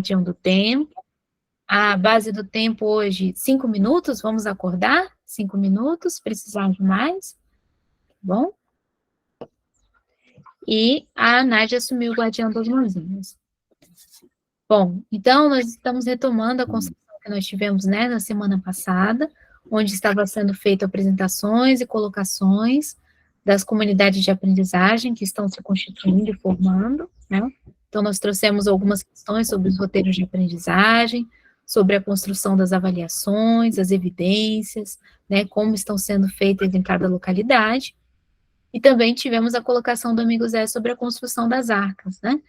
do tempo. A base do tempo hoje, 5 minutos, vamos acordar? 5 minutos, precisar de mais? Bom? E a Nádia assumiu o guardião das mãozinhas. Bom, então nós estamos retomando a construção que nós tivemos, né, na semana passada, onde estava sendo feito apresentações e colocações das comunidades de aprendizagem que estão se constituindo e formando, né? Então, nós trouxemos algumas questões sobre os roteiros de aprendizagem, sobre a construção das avaliações, as evidências, né, como estão sendo feitas em cada localidade, e também tivemos a colocação do amigo Zé sobre a construção das arcas, né,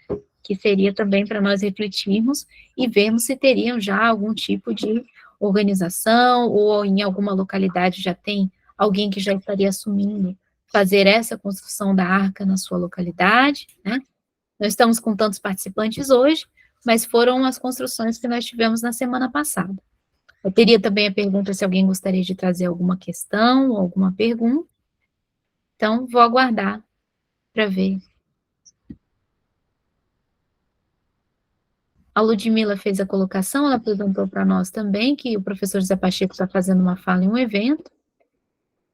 que seria também para nós refletirmos e vermos se teriam já algum tipo de organização, ou em alguma localidade já tem alguém que já estaria assumindo fazer essa construção da arca na sua localidade, né? Nós estamos com tantos participantes hoje, mas foram as construções que nós tivemos na semana passada. Eu teria também a pergunta se alguém gostaria de trazer alguma questão, ou alguma pergunta. Então, vou aguardar para ver. A Ludmila fez a colocação, ela apresentou para nós também que o professor José Pacheco está fazendo uma fala em um evento.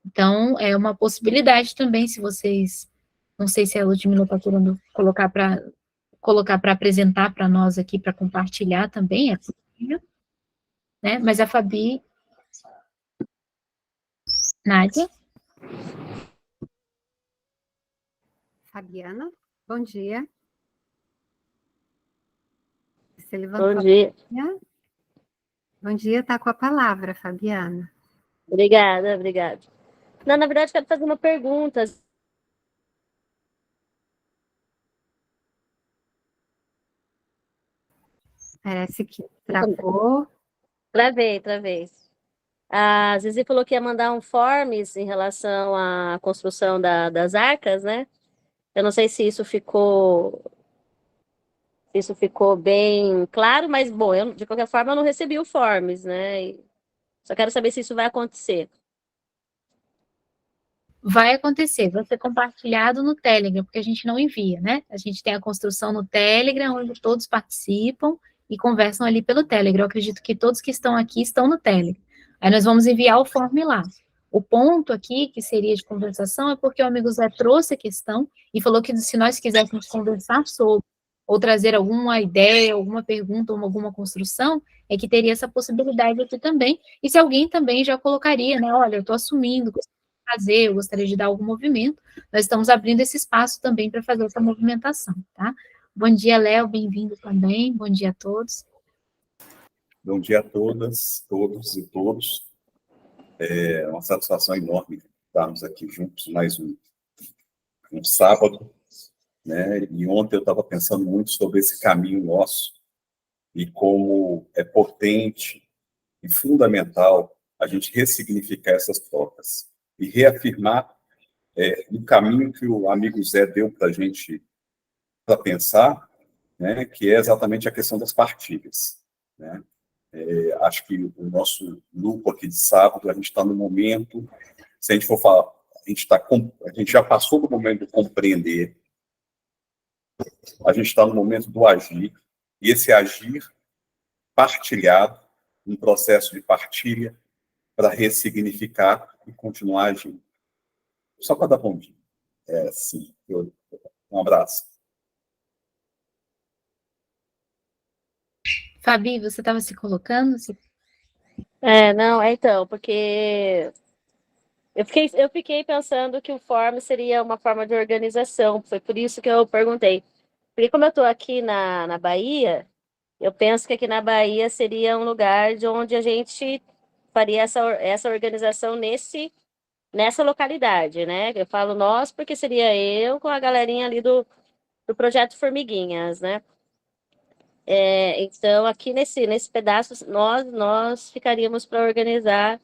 Então, é uma possibilidade também, se vocês... Não sei se a Ludmila está querendo colocar para apresentar para nós aqui, para compartilhar também, é possível, né? Mas a Fabi... Nádia? Fabiana, bom dia. Você levantou Bom dia. Bom dia, está com a palavra, Fabiana. Obrigada, obrigada. Não, na verdade, quero fazer uma pergunta. Parece que travou. Travei. A Zizi falou que ia mandar um forms em relação à construção das arcas, né? Eu não sei se isso ficou bem claro, mas, bom, de qualquer forma, eu não recebi o forms, né? Só quero saber se isso vai acontecer. Vai acontecer, vai ser compartilhado no Telegram, porque a gente não envia, né? A gente tem a construção no Telegram, onde todos participam e conversam ali pelo Telegram. Eu acredito que todos que estão aqui estão no Telegram. Aí nós vamos enviar o form lá. O ponto aqui, que seria de conversação, é porque o amigo Zé trouxe a questão e falou que se nós quiséssemos conversar sobre, ou trazer alguma ideia, alguma pergunta, ou alguma construção, é que teria essa possibilidade aqui também. E se alguém também já colocaria, né? Olha, eu estou assumindo, fazer, eu gostaria de dar algum movimento, nós estamos abrindo esse espaço também para fazer essa movimentação, tá? Bom dia, Léo, bem-vindo também, bom dia a todos. Bom dia a todas, todos e todos. É uma satisfação enorme estarmos aqui juntos mais um sábado, né? E ontem eu estava pensando muito sobre esse caminho nosso e como é potente e fundamental a gente ressignificar essas trocas e reafirmar o caminho que o amigo Zé deu para a gente para pensar, né? Que é exatamente a questão das partilhas, né? Acho que o nosso grupo aqui de sábado, a gente está no momento, se a gente for falar, a gente já passou do momento de compreender, a gente está no momento do agir, e esse agir partilhado, um processo de partilha para ressignificar e continuar agindo. Só para dar bom dia. Sim, um abraço. Fabi, você estava se colocando? Não, então, porque eu fiquei pensando que o form seria uma forma de organização, foi por isso que eu perguntei. Porque como eu estou aqui na Bahia, eu penso que aqui na Bahia seria um lugar de onde a gente faria essa organização nessa localidade, né? Eu falo nós porque seria eu com a galerinha ali do Projeto Formiguinhas, né? Então, aqui nesse pedaço, nós ficaríamos para organizar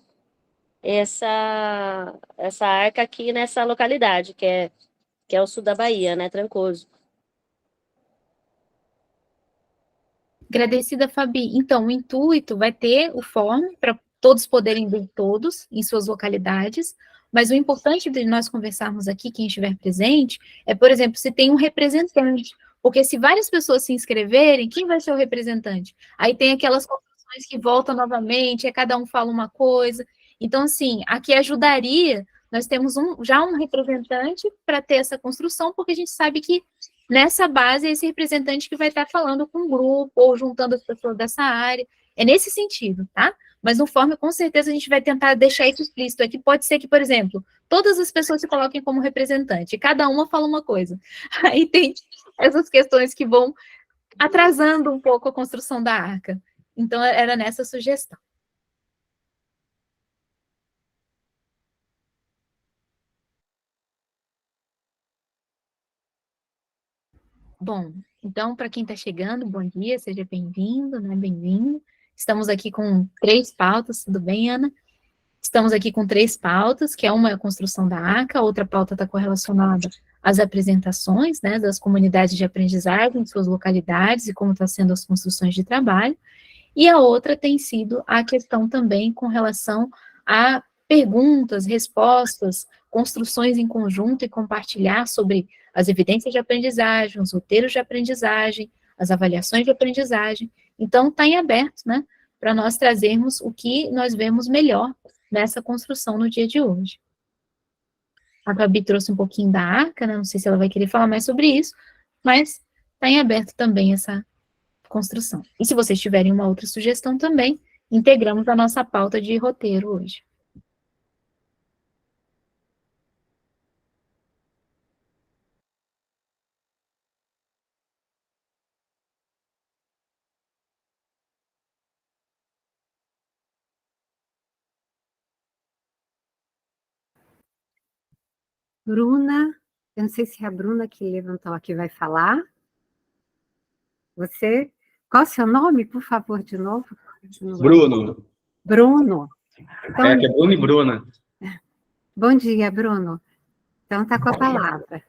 essa arca aqui nessa localidade, que é o sul da Bahia, né? Trancoso. Agradecida, Fabi. Então, o intuito vai ter o form para todos poderem ver todos em suas localidades, mas o importante de nós conversarmos aqui, quem estiver presente, é, por exemplo, se tem um representante, Porque se várias pessoas se inscreverem, quem vai ser o representante? Aí tem aquelas construções que voltam novamente, cada um fala uma coisa. Então, assim, aqui ajudaria, nós temos já um representante para ter essa construção, porque a gente sabe que nessa base é esse representante que vai estar falando com o grupo, ou juntando as pessoas dessa área. É nesse sentido, tá? Mas no Form, com certeza, a gente vai tentar deixar isso explícito aqui. Pode ser que, por exemplo, todas as pessoas se coloquem como representante, cada uma fala uma coisa. Aí tem essas questões que vão atrasando um pouco a construção da arca. Então, era nessa sugestão. Bom, então, para quem está chegando, bom dia, seja bem-vindo, né? Bem-vindo. Estamos aqui com 3 pautas, tudo bem, Ana? Estamos aqui com 3 pautas, que é uma é a construção da arca, a outra pauta está correlacionada às apresentações, né, das comunidades de aprendizagem em suas localidades e como estão sendo as construções de trabalho, e a outra tem sido a questão também com relação a perguntas, respostas, construções em conjunto e compartilhar sobre as evidências de aprendizagem, os roteiros de aprendizagem, as avaliações de aprendizagem. Então, está em aberto, né, para nós trazermos o que nós vemos melhor nessa construção no dia de hoje. A Gabi trouxe um pouquinho da arca, né, não sei se ela vai querer falar mais sobre isso, mas está em aberto também essa construção. E se vocês tiverem uma outra sugestão também, integramos a nossa pauta de roteiro hoje. Bruna, eu não sei se é a Bruna que levantou aqui vai falar. Você, qual é o seu nome, por favor, de novo? Bruno. Bruno. Então, Que é Bruno e Bruna. bom dia, Bruno. Então, está com a palavra.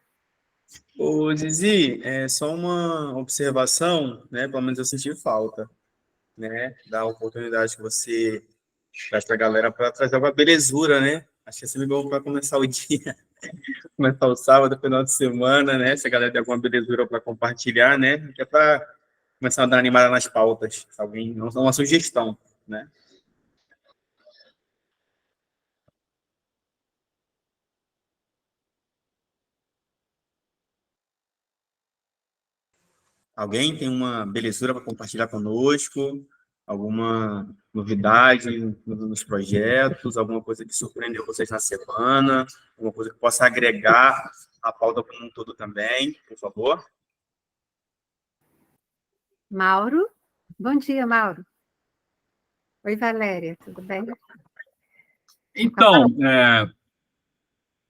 Ô, Zizi, é só uma observação, né? Pelo menos eu senti falta, né? Da oportunidade que você traz para a galera para trazer uma belezura, né? Acho que é sempre bom para começar o dia, começar o sábado, final de semana, né? Se a galera tem alguma belezura para compartilhar, né? Que é para começar a dar animada nas pautas. Se alguém, não uma sugestão, né? Alguém tem uma belezura para compartilhar conosco? Alguma novidade nos projetos? Alguma coisa que surpreendeu vocês na semana? Alguma coisa que possa agregar a pauta como um todo também, por favor? Mauro. Bom dia, Mauro. Oi, Valéria, tudo bem? Então,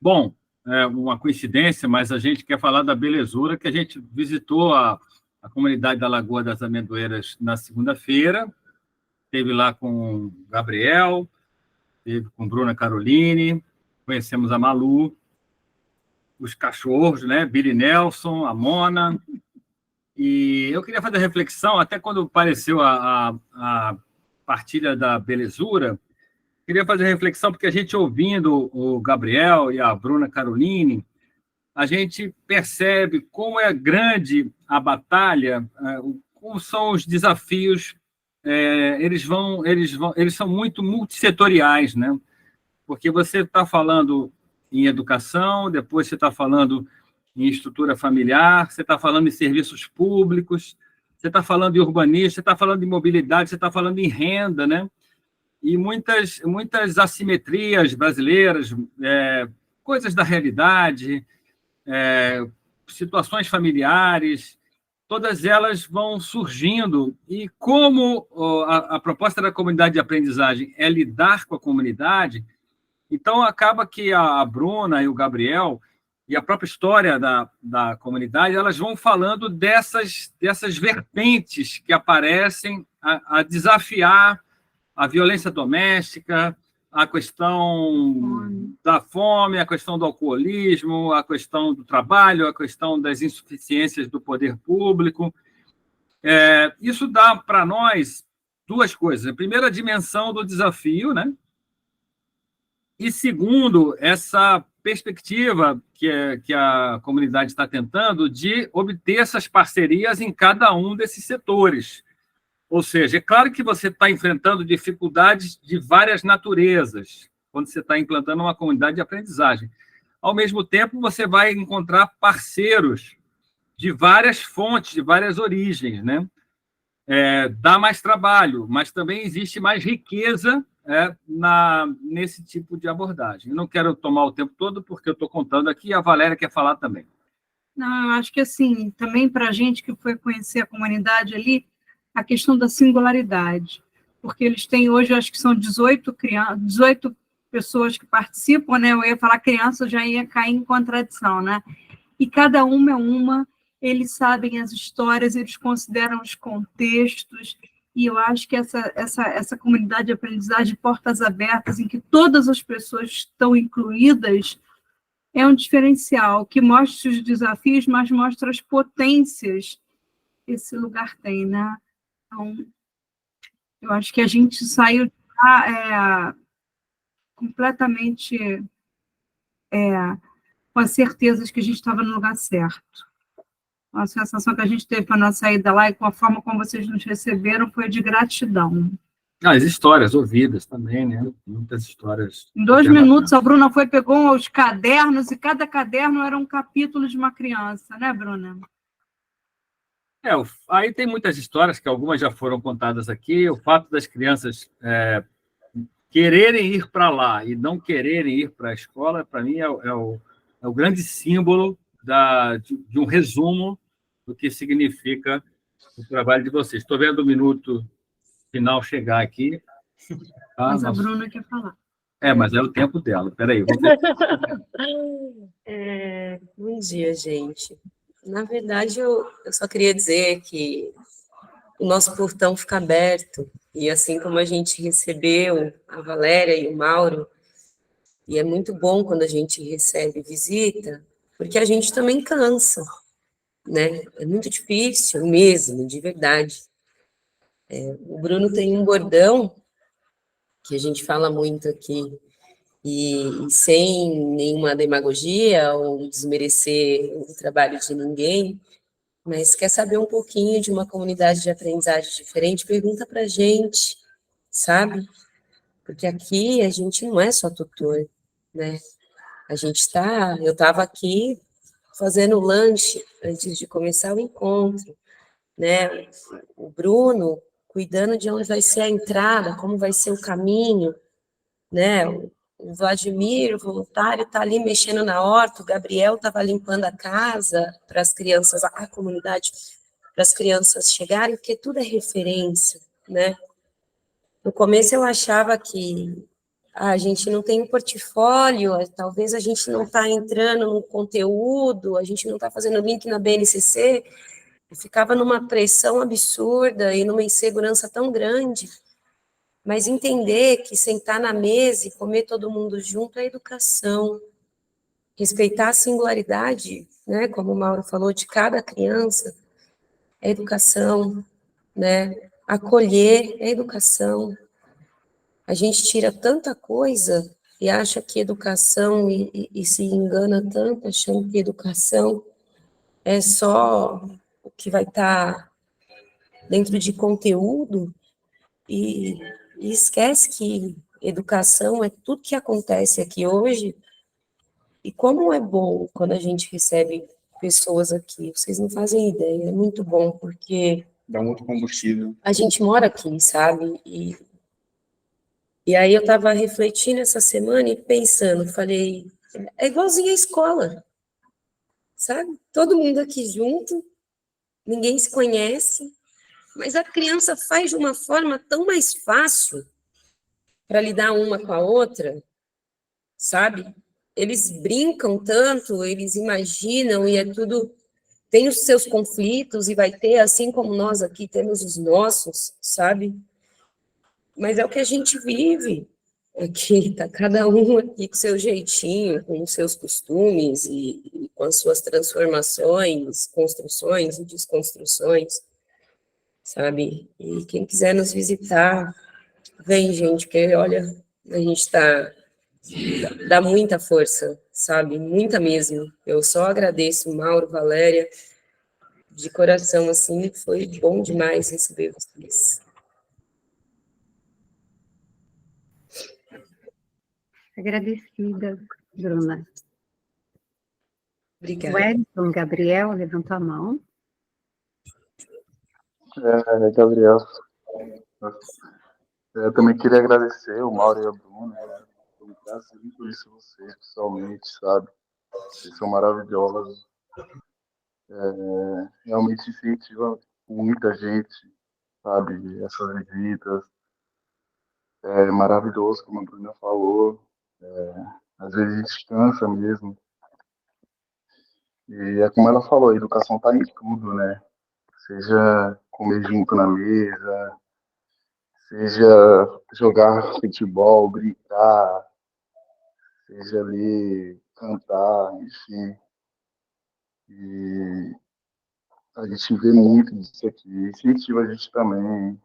bom, é uma coincidência, mas a gente quer falar da belezura, que a gente visitou a comunidade da Lagoa das Amendoeiras na segunda-feira, esteve lá com o Gabriel, esteve com Bruna Caroline, conhecemos a Malu, os cachorros, né? Billy Nelson, a Mona, e eu queria fazer reflexão, até quando apareceu a partilha da belezura, queria fazer reflexão, porque a gente ouvindo o Gabriel e a Bruna Caroline, a gente percebe como é grande a batalha, como são os desafios, eles são muito multissetoriais, né? Porque você está falando em educação, depois você está falando em estrutura familiar, você está falando em serviços públicos, você está falando de urbanismo, você está falando de mobilidade, você está falando em renda, né? E muitas assimetrias brasileiras, coisas da realidade, situações familiares, todas elas vão surgindo. E como a proposta da comunidade de aprendizagem é lidar com a comunidade, então acaba que a Bruna e o Gabriel e a própria história da comunidade, elas vão falando dessas vertentes que aparecem a desafiar a violência doméstica, a questão da fome, a questão do alcoolismo, a questão do trabalho, a questão das insuficiências do poder público. Isso dá para nós 2 coisas. A primeira, a dimensão do desafio, né? E segundo, essa perspectiva que a comunidade está tentando de obter essas parcerias em cada um desses setores. Ou seja, é claro que você está enfrentando dificuldades de várias naturezas quando você está implantando uma comunidade de aprendizagem. Ao mesmo tempo, você vai encontrar parceiros de várias fontes, de várias origens, né? Dá mais trabalho, mas também existe mais riqueza nesse tipo de abordagem. Eu não quero tomar o tempo todo, porque eu estou contando aqui, e a Valéria quer falar também. Não, eu acho que, assim, também para a gente que foi conhecer a comunidade ali, a questão da singularidade, porque eles têm hoje, acho que são 18 pessoas que participam, né? Eu ia falar criança, já ia cair em contradição, né? E cada uma é uma, eles sabem as histórias, eles consideram os contextos, e eu acho que essa comunidade de aprendizagem, portas abertas, em que todas as pessoas estão incluídas, é um diferencial, que mostra os desafios, mas mostra as potências que esse lugar tem, né? Então, eu acho que a gente saiu completamente com a certeza de que a gente estava no lugar certo. A sensação que a gente teve quando nós saída lá e com a forma como vocês nos receberam foi de gratidão. As histórias ouvidas também, né? Muitas histórias. Em 2 minutos, a Bruna pegou os cadernos, e cada caderno era um capítulo de uma criança, né, Bruna? Aí tem muitas histórias, que algumas já foram contadas aqui. O fato das crianças quererem ir para lá e não quererem ir para a escola, para mim, é o grande símbolo de um resumo do que significa o trabalho de vocês. Estou vendo o minuto final chegar aqui. Tá? Mas a Bruna quer falar. Mas é o tempo dela. Espera aí. Bom dia, gente. Na verdade, eu só queria dizer que o nosso portão fica aberto, e assim como a gente recebeu a Valéria e o Mauro, e é muito bom quando a gente recebe visita, porque a gente também cansa, né? É muito difícil mesmo, de verdade. O Bruno tem um bordão que a gente fala muito aqui, e sem nenhuma demagogia ou desmerecer o trabalho de ninguém, mas quer saber um pouquinho de uma comunidade de aprendizagem diferente, pergunta para a gente, sabe? Porque aqui a gente não é só tutor, né? Eu estava aqui fazendo lanche antes de começar o encontro, né? O Bruno cuidando de onde vai ser a entrada, como vai ser o caminho, né? O Vladimir, o voluntário, está ali mexendo na horta, o Gabriel estava limpando a casa para as crianças, a comunidade, para as crianças chegarem, porque tudo é referência, né? No começo eu achava que a gente não tem um portfólio, talvez a gente não está entrando no conteúdo, a gente não está fazendo link na BNCC, eu ficava numa pressão absurda e numa insegurança tão grande. Mas entender que sentar na mesa e comer todo mundo junto é educação. Respeitar a singularidade, né, como o Mauro falou, de cada criança, é educação, né? Acolher é educação. A gente tira tanta coisa e acha que educação, e se engana tanto, achando que educação é só o que vai estar dentro de conteúdo, e esquece que educação é tudo que acontece aqui hoje. E como é bom quando a gente recebe pessoas aqui, vocês não fazem ideia, é muito bom, porque dá um outro combustível. A gente mora aqui, sabe? E aí eu estava refletindo essa semana e pensando, falei, é igualzinho a escola, sabe? Todo mundo aqui junto, ninguém se conhece, mas a criança faz de uma forma tão mais fácil para lidar uma com a outra, sabe? Eles brincam tanto, eles imaginam, e é tudo... Tem os seus conflitos, e vai ter, assim como nós aqui temos os nossos, sabe? Mas é o que a gente vive aqui, tá cada um aqui com seu jeitinho, com os seus costumes, e com as suas transformações, construções e desconstruções, sabe? E quem quiser nos visitar, vem, gente, porque, olha, a gente dá muita força sabe? Muita mesmo. Eu só agradeço, Mauro, Valéria, de coração, assim, foi bom demais receber vocês. Agradecida, Bruna. Obrigada. Wellington Gabriel levantou a mão. Gabriel, eu também queria agradecer o Mauro e a Bruna, né? Foi um prazer conhecer vocês pessoalmente, sabe? Vocês são maravilhosos. Realmente incentiva muita gente, sabe? Essas visitas. É maravilhoso, como a Bruna falou. Às vezes a gente cansa mesmo. E é como ela falou, a educação está em tudo, né? Seja comer junto na mesa, seja jogar futebol, brincar, seja ali cantar, enfim. E a gente vê muito disso aqui. Incentiva a gente também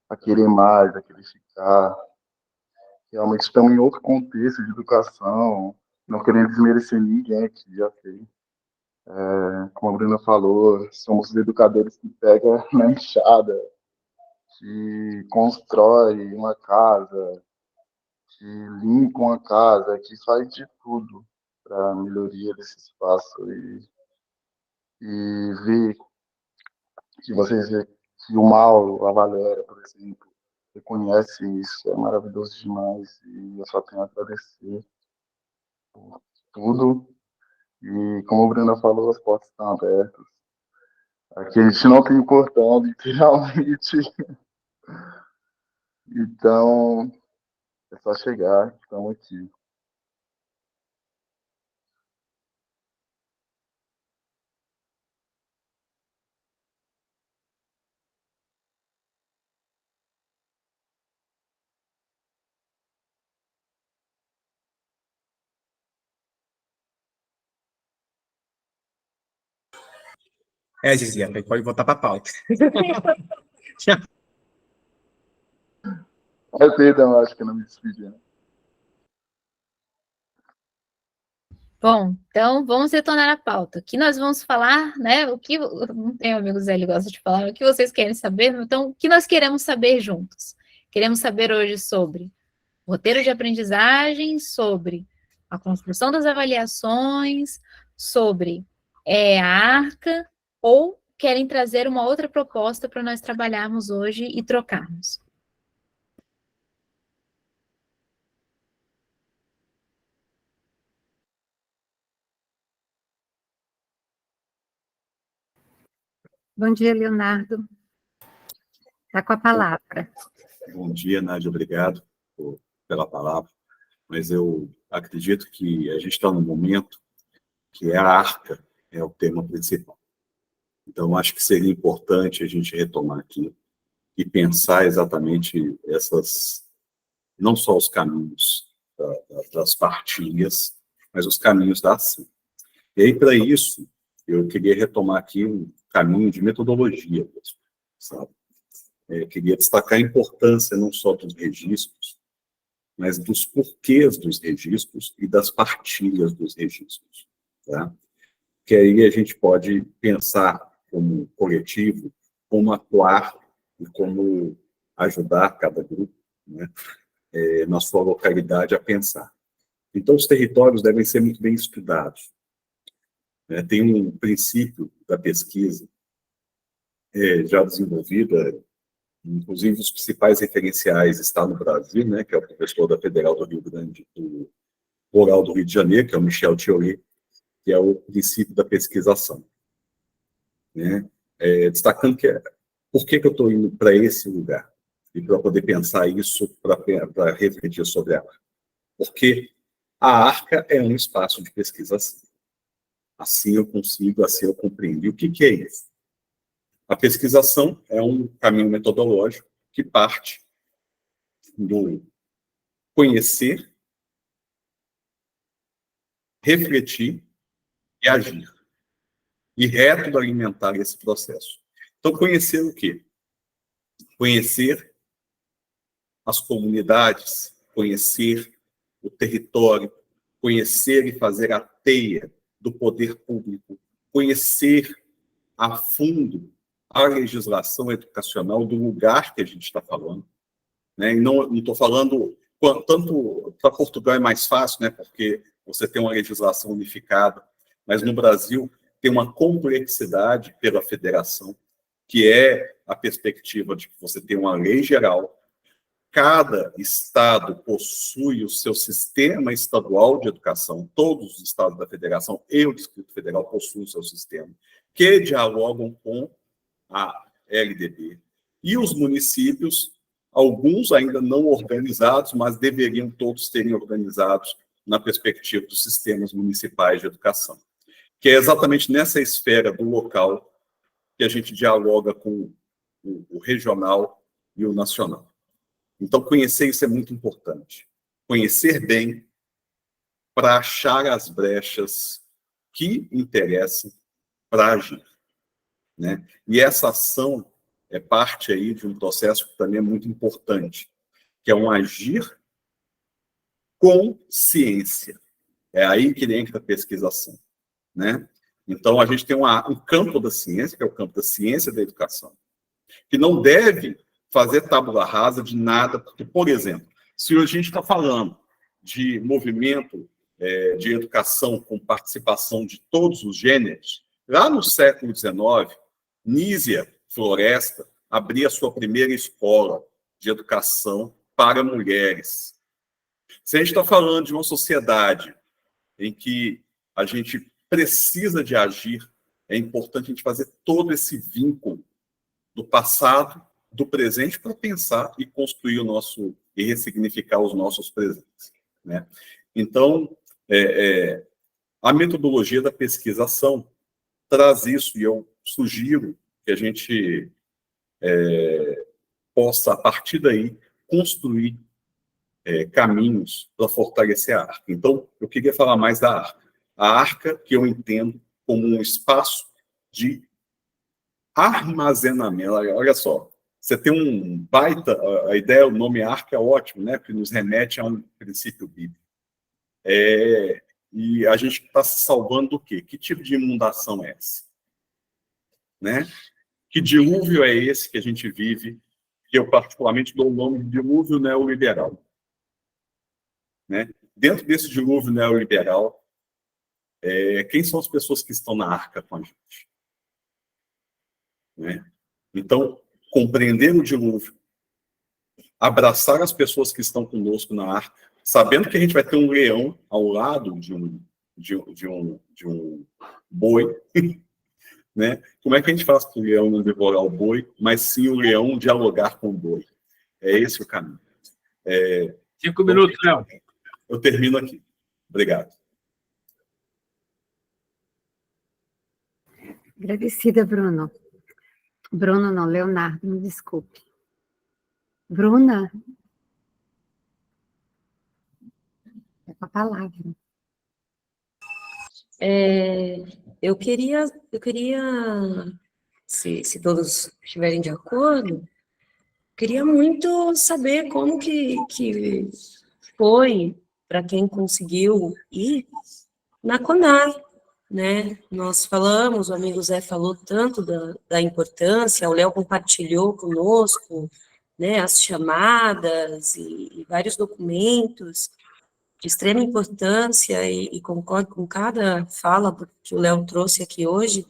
a querer mais, a querer ficar. Realmente estamos em outro contexto de educação, não querendo desmerecer ninguém aqui, já sei. Como a Bruna falou, somos os educadores que pegam na enxada, que constrói uma casa, que limpam a casa, que faz de tudo para a melhoria desse espaço e ver que vocês vê que o Mauro, a Valéria, por exemplo, reconhecem isso, é maravilhoso demais e eu só tenho a agradecer por tudo e como a Bruna falou, as portas estão abertas. Aqui a gente não tem portão, literalmente, então é só chegar, estamos aqui. Dizia, pode voltar para a pauta. Perdão, acho que eu não me despedi, né? Bom, então vamos retornar à pauta. Aqui nós vamos falar, né? O que não tem amigo Zé, ele gosta de falar, o que vocês querem saber? Então, o que nós queremos saber juntos? Queremos saber hoje sobre roteiro de aprendizagem, sobre a construção das avaliações, sobre a ARCA, ou querem trazer uma outra proposta para nós trabalharmos hoje e trocarmos? Bom dia, Leonardo. Está com a palavra. Bom dia, Nádia, obrigado pela palavra. Mas eu acredito que a gente está num momento que a ARCA é o tema principal. Então, acho que seria importante a gente retomar aqui e pensar exatamente não só os caminhos das partilhas, mas os caminhos da ação. E aí, para isso, eu queria retomar aqui um caminho de metodologia mesmo, sabe? Queria destacar a importância não só dos registros, mas dos porquês dos registros e das partilhas dos registros, tá? Que aí a gente pode pensar como coletivo, como atuar e como ajudar cada grupo, né, na sua localidade a pensar. Então, os territórios devem ser muito bem estudados. Tem um princípio da pesquisa já desenvolvida, inclusive os principais referenciais estão no Brasil, né, que é o professor da Federal do Rio Grande, do Rural do Rio de Janeiro, que é o Michel Thiollet, que é o princípio da pesquisação. Né? Destacando por que eu estou indo para esse lugar? E para poder pensar isso, para refletir sobre ela. Porque a ARCA é um espaço de pesquisação. Assim eu consigo, assim eu compreendo. E o que é isso? A pesquisação é um caminho metodológico que parte do conhecer, refletir e agir. E retroalimentar esse processo. Então, conhecer o quê? Conhecer as comunidades, conhecer o território, conhecer e fazer a teia do poder público, conhecer a fundo a legislação educacional do lugar que a gente está falando, né? E não estou falando, tanto para Portugal é mais fácil, né? Porque você tem uma legislação unificada, mas no Brasil tem uma complexidade pela federação, que é a perspectiva de que você tem uma lei geral, cada estado possui o seu sistema estadual de educação, todos os estados da federação e o Distrito Federal possuem o seu sistema, que dialogam com a LDB. E os municípios, alguns ainda não organizados, mas deveriam todos serem organizados na perspectiva dos sistemas municipais de educação, que é exatamente nessa esfera do local que a gente dialoga com o regional e o nacional. Então, conhecer isso é muito importante. Conhecer bem para achar as brechas que interessam para agir, né? E essa ação é parte aí de um processo que também é muito importante, que é um agir com ciência. É aí que entra a pesquisação, né? Então, a gente tem um campo da ciência, que é o campo da ciência da educação, que não deve fazer tábula rasa de nada, porque, por exemplo, se a gente está falando de movimento de educação com participação de todos os gêneros, lá no século XIX, Nísia Floresta abria sua primeira escola de educação para mulheres. Se a gente está falando de uma sociedade em que a gente precisa de agir, é importante a gente fazer todo esse vínculo do passado, do presente, para pensar e construir e ressignificar os nossos presentes, né? Então, a metodologia da pesquisação traz isso, e eu sugiro que a gente possa, a partir daí, construir caminhos para fortalecer a Arca. Então, eu queria falar mais da Arca. A Arca, que eu entendo como um espaço de armazenamento. Olha só, você tem um baita... A ideia, o nome Arca é ótimo, né? Que nos remete a um princípio bíblico. E a gente está se salvando do quê? Que tipo de inundação é essa? Né? Que dilúvio é esse que a gente vive, que eu particularmente dou o nome de dilúvio neoliberal? Né? Dentro desse dilúvio neoliberal, quem são as pessoas que estão na Arca com a gente? Né? Então, compreender o dilúvio, abraçar as pessoas que estão conosco na Arca, sabendo que a gente vai ter um leão ao lado de um boi, né? Como é que a gente faz para o leão não devorar o boi, mas sim o leão dialogar com o boi? É esse o caminho. 5 minutos, Léo. Eu termino aqui. Obrigado. Agradecida, Bruno. Bruno não, Leonardo, me desculpe. Bruna? É com a palavra. Eu queria, se todos estiverem de acordo, queria muito saber como que foi para quem conseguiu ir na CONAR, né? Nós falamos, o amigo Zé falou tanto da importância, o Léo compartilhou conosco, né, as chamadas e vários documentos de extrema importância, e concordo com cada fala que o Léo trouxe aqui hoje.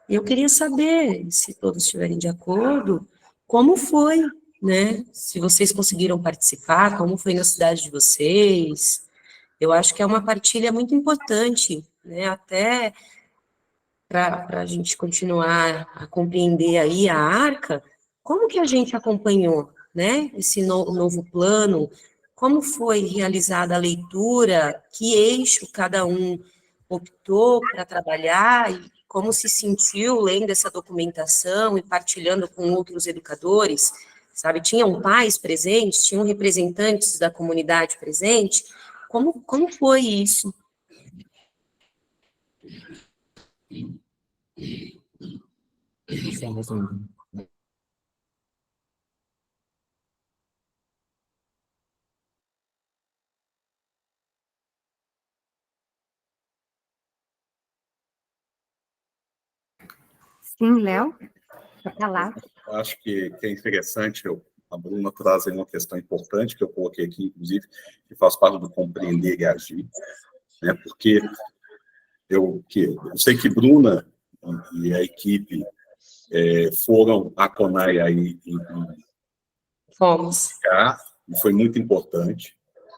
E eu queria saber, se todos estiverem de acordo, como foi, né? Se vocês conseguiram participar, como foi na cidade de vocês. Eu acho que é uma partilha muito importante, né? Até para a gente continuar a compreender aí a Arca, como que a gente acompanhou, né? Esse novo plano, como foi realizada a leitura, que eixo cada um optou para trabalhar, e como se sentiu lendo essa documentação e partilhando com outros educadores, sabe? Tinham pais presentes, tinham representantes da comunidade presente. Como foi isso? Sim, Léo, a palavra. Acho que é interessante, a Bruna traz aí uma questão importante, que eu coloquei aqui, inclusive, que faz parte do compreender e agir, né? Porque eu sei que Bruna e a equipe foram à CONAI aí Fomos. e foi muito importante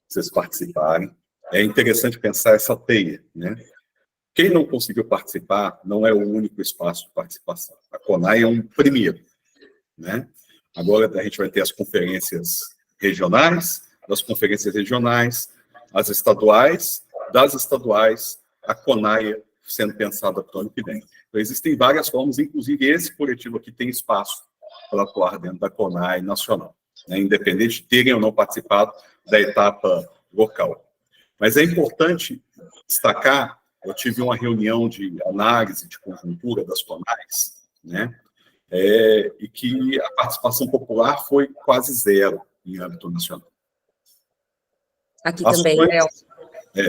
vocês participarem. É interessante pensar essa teia, né? Quem não conseguiu participar não é o único espaço de participação. A CONAI é um primeiro, né? Agora a gente vai ter as conferências regionais, das conferências regionais, as estaduais, das estaduais, a CONAI sendo pensada para o ano que vem. Então, existem várias formas, inclusive esse coletivo aqui tem espaço para atuar dentro da CONAI nacional, né? Independente de terem ou não participado da etapa local. Mas é importante destacar, eu tive uma reunião de análise de conjuntura das CONAIs, né? E que a participação popular foi quase zero em âmbito nacional. Aqui também, Léo.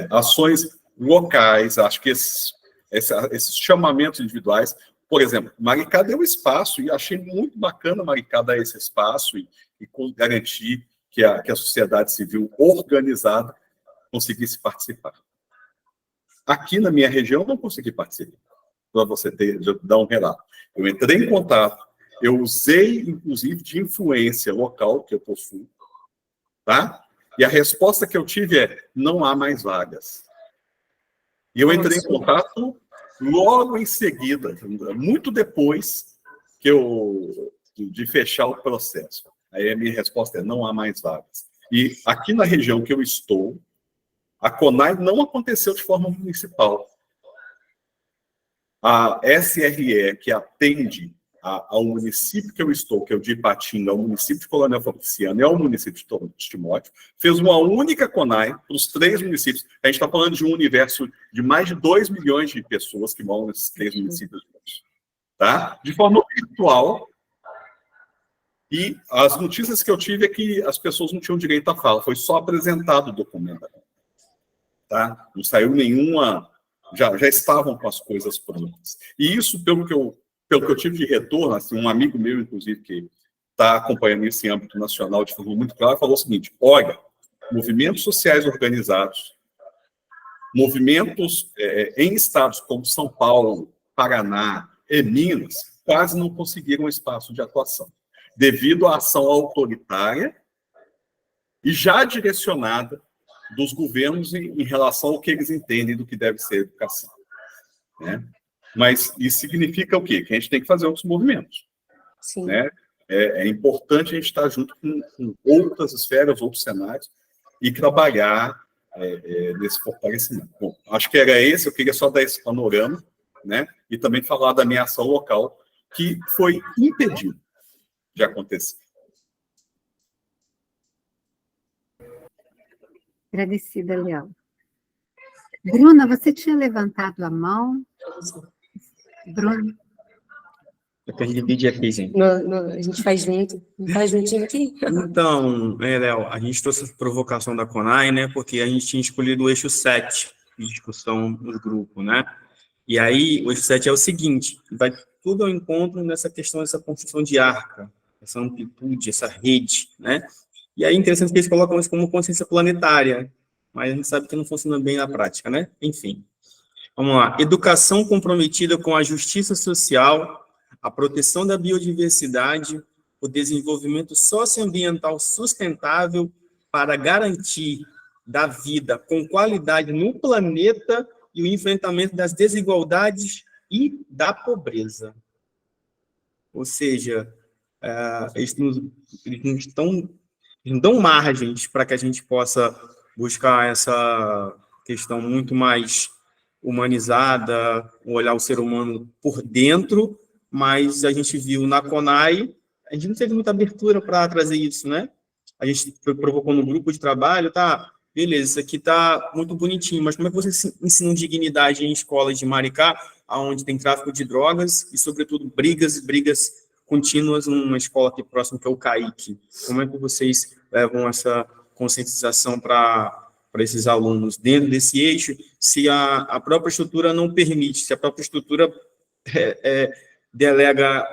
Ações locais, acho que esses chamamentos individuais, por exemplo, Maricá deu espaço, e achei muito bacana Maricá dar esse espaço e garantir que a sociedade civil organizada conseguisse participar. Aqui na minha região, eu não consegui participar, para você dar um relato. Eu entrei em contato, eu usei, inclusive, de influência local que eu possuo, tá? E a resposta que eu tive é: não há mais vagas. E eu entrei em contato logo em seguida, muito depois de fechar o processo. Aí a minha resposta é: não há mais vagas. E aqui na região que eu estou, a CONAI não aconteceu de forma municipal. A SRE, que atende ao município que eu estou, que é o de Ipatinga, ao município de Coronel Fabriciano e ao município de Timóteo, fez uma única CONAI para os 3 municípios. A gente está falando de um universo de mais de 2 milhões de pessoas que moram nesses 3 municípios, tá? De forma virtual. E as notícias que eu tive é que as pessoas não tinham direito à fala, foi só apresentado o documento. Tá? Não saiu nenhuma, já estavam com as coisas prontas. E isso, pelo que eu tive de retorno, assim, um amigo meu, inclusive, que está acompanhando isso em âmbito nacional de forma muito clara, falou o seguinte: olha, movimentos sociais organizados, movimentos em estados como São Paulo, Paraná e Minas, quase não conseguiram espaço de atuação, devido à ação autoritária e já direcionada dos governos em relação ao que eles entendem do que deve ser educação, né? Mas isso significa o quê? Que a gente tem que fazer outros movimentos. Sim. Né? É importante a gente estar junto com outras esferas, outros cenários, e trabalhar nesse fortalecimento. Bom, acho que era esse, eu queria só dar esse panorama, né? E também falar da minha ação local, que foi impedida de acontecer. Agradecida, Léo. Bruna, você tinha levantado a mão? Bruna? Eu quero dividir aqui, gente. A gente faz junto. Faz juntinho aqui. Então, Léo, a gente trouxe essa provocação da CONAI, né? Porque a gente tinha escolhido o eixo 7 de discussão nos grupos, né? E aí, o eixo 7 é o seguinte: vai tudo ao encontro nessa questão dessa construção de arca, essa amplitude, essa rede, né? E aí, interessante que eles colocam isso como consciência planetária, mas a gente sabe que não funciona bem na prática, né? Enfim. Vamos lá. Educação comprometida com a justiça social, a proteção da biodiversidade, o desenvolvimento socioambiental sustentável para garantir da vida com qualidade no planeta e o enfrentamento das desigualdades e da pobreza. Ou seja, eles não dão margens para que a gente possa buscar essa questão muito mais humanizada, olhar o ser humano por dentro, mas a gente viu na CONAI, a gente não teve muita abertura para trazer isso, né? A gente provocou no grupo de trabalho, tá, beleza, isso aqui tá muito bonitinho, mas como é que vocês ensinam dignidade em escolas de Maricá, onde tem tráfico de drogas e, sobretudo, brigas contínuas numa escola aqui próxima, que é o CAIC? Como é que vocês levam essa conscientização para esses alunos dentro desse eixo, se a própria estrutura não permite, se a própria estrutura delega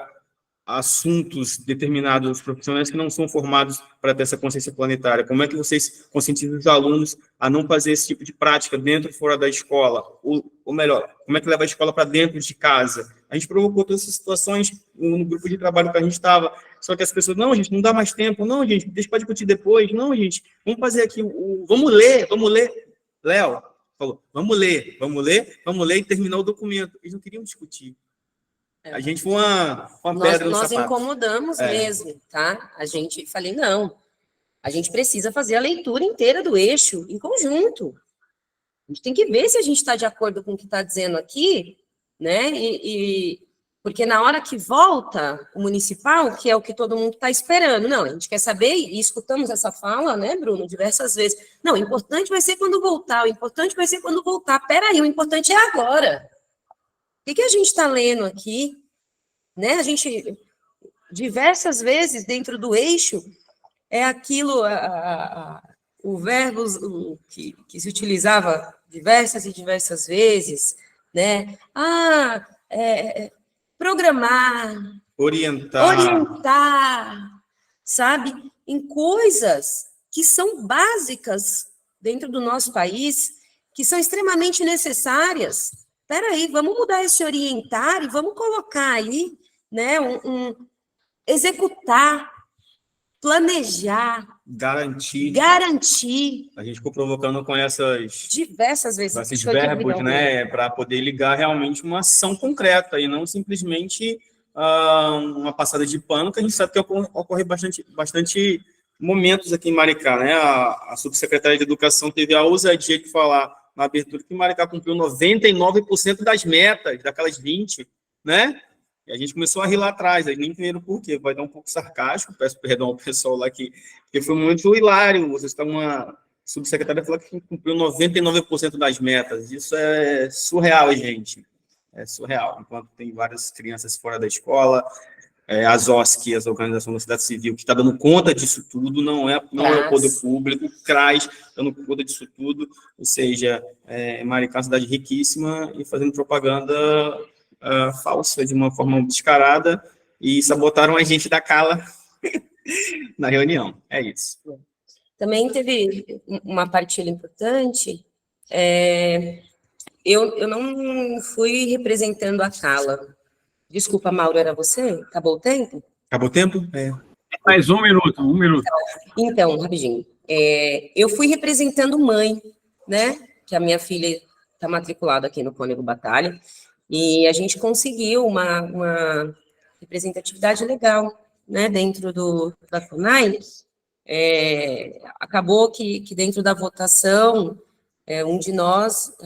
assuntos determinados aos profissionais que não são formados para ter essa consciência planetária? Como é que vocês conscientizam os alunos a não fazer esse tipo de prática dentro e fora da escola? Ou melhor, como é que leva a escola para dentro de casa? A gente provocou todas essas situações no grupo de trabalho que a gente estava, só que as pessoas, não, gente, não dá mais tempo, não, gente, deixa para discutir depois, não, gente, vamos fazer aqui, vamos ler. Léo falou, vamos ler, e terminar o documento. Eles não queriam discutir. A gente foi uma pedra no sapato. Nós incomodamos mesmo, tá? Falei, não, a gente precisa fazer a leitura inteira do eixo em conjunto. A gente tem que ver se a gente está de acordo com o que está dizendo aqui, né? Porque na hora que volta o municipal, que é o que todo mundo está esperando, não, a gente quer saber, e escutamos essa fala, né, Bruno, diversas vezes, não, o importante vai ser quando voltar, peraí, o importante é agora. O que a gente está lendo aqui, né? A gente, diversas vezes, dentro do eixo, é aquilo, o verbo que se utilizava diversas e diversas vezes, né? Programar, orientar, sabe? Em coisas que são básicas dentro do nosso país, que são extremamente necessárias. Peraí, vamos mudar esse orientar e vamos colocar aí, né, executar, planejar, garantir. A gente ficou provocando com essas diversas vezes esses verbos, né, para poder ligar realmente uma ação concreta e não simplesmente uma passada de pano, que a gente sabe que ocorre bastante momentos aqui em Maricá, né? A subsecretária de Educação teve a ousadia de falar na abertura que Maricá cumpriu 99% das metas, daquelas 20, né? E a gente começou a rir lá atrás, aí nem entenderam por quê, vai dar um pouco sarcástico, peço perdão ao pessoal lá aqui, porque foi muito hilário, vocês estão uma subsecretária falando que cumpriu 99% das metas, isso é surreal, gente, é surreal, enquanto tem várias crianças fora da escola, as OSC, as Organizações da Sociedade Civil, que está dando conta disso tudo, não é o poder público, o CRAS dando conta disso tudo, ou seja, Maricá é uma cidade riquíssima e fazendo propaganda falsa, de uma forma descarada, e sabotaram a gente da Cala na reunião, é isso. Também teve uma partilha importante, eu não fui representando a Cala. Desculpa, Mauro, era você? Acabou o tempo? Acabou o tempo? Mais um minuto. Então, rapidinho. Eu fui representando mãe, né? Que a minha filha está matriculada aqui no Cônego Batalha, e a gente conseguiu uma representatividade legal, né? Dentro da FUNAI. Acabou que dentro da votação, um de nós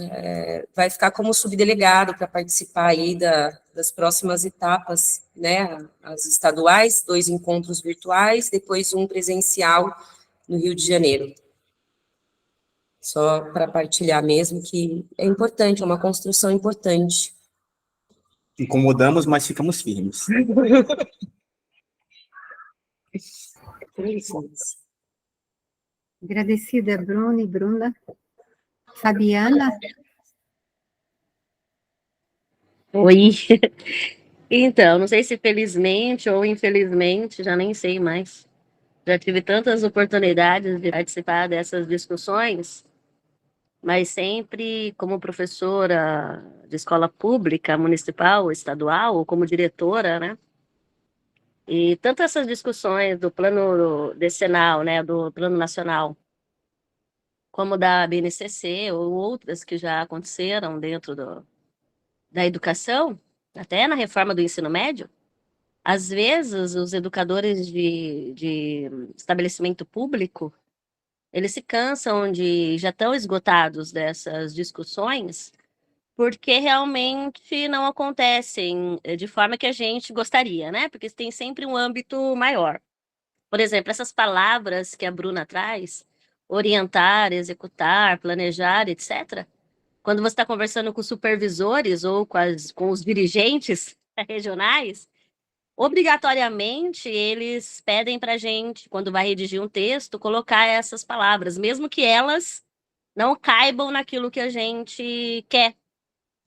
vai ficar como subdelegado para participar aí das próximas etapas, né, as estaduais, 2 encontros virtuais, depois um presencial no Rio de Janeiro. Só para partilhar mesmo que é importante, é uma construção importante. Incomodamos, mas ficamos firmes. Agradecida, Bruno e Bruna. Fabiana? Oi. Então, não sei se felizmente ou infelizmente, já nem sei mais. Já tive tantas oportunidades de participar dessas discussões, mas sempre como professora de escola pública, municipal, estadual, ou como diretora, né? E tanto essas discussões do plano decenal, né, do plano nacional, como da BNCC, ou outras que já aconteceram dentro da educação, até na reforma do ensino médio, às vezes os educadores de estabelecimento público, eles se cansam já estão esgotados dessas discussões, porque realmente não acontecem de forma que a gente gostaria, né? Porque tem sempre um âmbito maior. Por exemplo, essas palavras que a Bruna traz, orientar, executar, planejar, etc., quando você está conversando com supervisores ou com os dirigentes regionais, obrigatoriamente eles pedem para a gente, quando vai redigir um texto, colocar essas palavras, mesmo que elas não caibam naquilo que a gente quer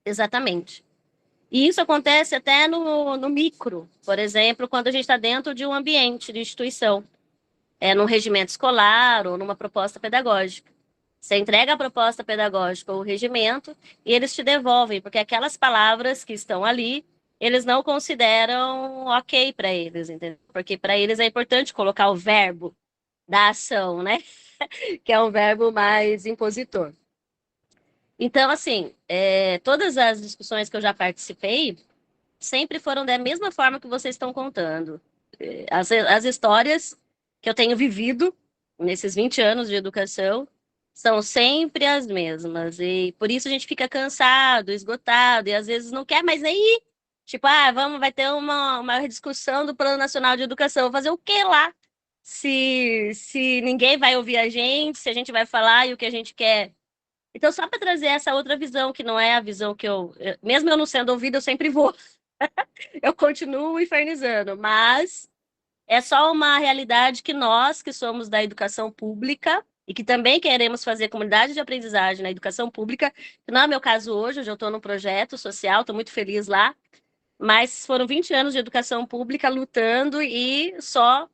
exatamente. E isso acontece até no micro, por exemplo, quando a gente está dentro de um ambiente de instituição, num regimento escolar ou numa proposta pedagógica. Você entrega a proposta pedagógica ou o regimento e eles te devolvem, porque aquelas palavras que estão ali, eles não consideram ok para eles, entendeu? Porque para eles é importante colocar o verbo da ação, né? Que é um verbo mais impositor. Então, assim, todas as discussões que eu já participei sempre foram da mesma forma que vocês estão contando. As histórias que eu tenho vivido nesses 20 anos de educação são sempre as mesmas. E por isso a gente fica cansado, esgotado, e às vezes não quer mais nem ir. Tipo, vai ter uma discussão do Plano Nacional de Educação. Vou fazer o quê lá? Se ninguém vai ouvir a gente, se a gente vai falar e o que a gente quer. Então, só para trazer essa outra visão, que não é a visão que mesmo eu não sendo ouvida, eu sempre vou. Eu continuo infernizando, mas é só uma realidade que nós, que somos da educação pública e que também queremos fazer comunidade de aprendizagem na educação pública, que não é meu caso hoje eu estou num projeto social, estou muito feliz lá, mas foram 20 anos de educação pública lutando e só